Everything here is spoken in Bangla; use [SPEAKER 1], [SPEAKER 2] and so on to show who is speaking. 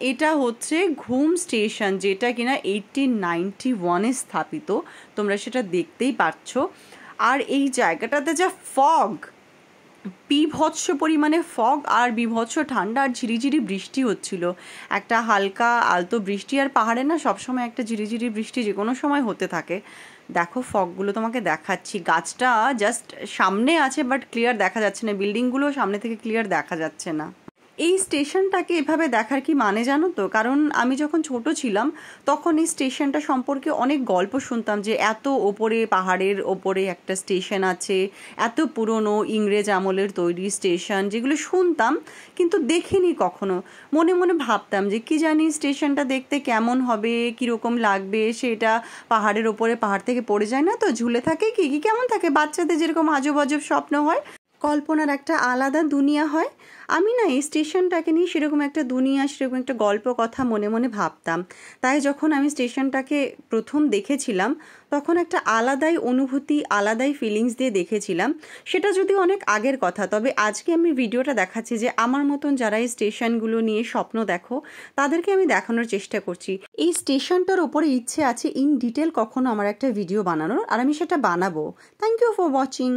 [SPEAKER 1] এটা হচ্ছে ঘুম স্টেশন, যেটা কিনা 1891-এ স্থাপিত, তোমরা সেটা দেখতেই পাচ্ছ। আর এই জায়গাটাতে যা ফগ, বিভৎস পরিমাণে ফগ আর বিভৎস ঠান্ডা আর ঝিরিঝিরি বৃষ্টি হচ্ছিল, একটা হালকা আলতো বৃষ্টি। আর পাহাড়ে না সবসময় একটা ঝিরিঝিরি বৃষ্টি যে কোনো সময় হতে থাকে। দেখো ফগগুলো তোমাকে দেখাচ্ছি, গাছটা জাস্ট সামনে আছে বাট ক্লিয়ার দেখা যাচ্ছে না, বিল্ডিংগুলো সামনে থেকে ক্লিয়ার দেখা যাচ্ছে না। এই স্টেশনটাকে এভাবে দেখার কি মানে জানো তো? কারণ আমি যখন ছোট ছিলাম তখন এই স্টেশনটা সম্পর্কে অনেক গল্প শুনতাম, যে এত ওপরে, পাহাড়ের ওপরে একটা স্টেশন আছে, এত পুরনো ইংরেজ আমলের তৈরি স্টেশন, যেগুলো শুনতাম কিন্তু দেখিনি কখনো। মনে মনে ভাবতাম যে কি জানি স্টেশনটা দেখতে কেমন হবে, কীরকম লাগবে, সেটা পাহাড়ের ওপরে, পাহাড় থেকে পড়ে যায় না তো, ঝুলে থাকে কি কেমন থাকে, বাচ্চাদের যেরকম আজব আজব স্বপ্ন হয়, কল্পনার একটা আলাদা দুনিয়া হয়। আমি না এই স্টেশনটাকে নিয়ে সেরকম একটা দুনিয়া, সেরকম একটা গল্প কথা মনে মনে ভাবতাম। তাই যখন আমি স্টেশনটাকে প্রথম দেখেছিলাম তখন একটা আলাদাই অনুভূতি, আলাদাই ফিলিংস দিয়ে দেখেছিলাম। সেটা যদিও অনেক আগের কথা, তবে আজকে আমি ভিডিওটা দেখাচ্ছি যে আমার মতন যারা এই স্টেশনগুলো নিয়ে স্বপ্ন দেখো তাদেরকে আমি দেখানোর চেষ্টা করছি। এই স্টেশনটার ওপরে ইচ্ছে আছে ইন ডিটেল কখনো আমার একটা ভিডিও বানানোর, আর আমি সেটা বানাবো। Thank you for watching.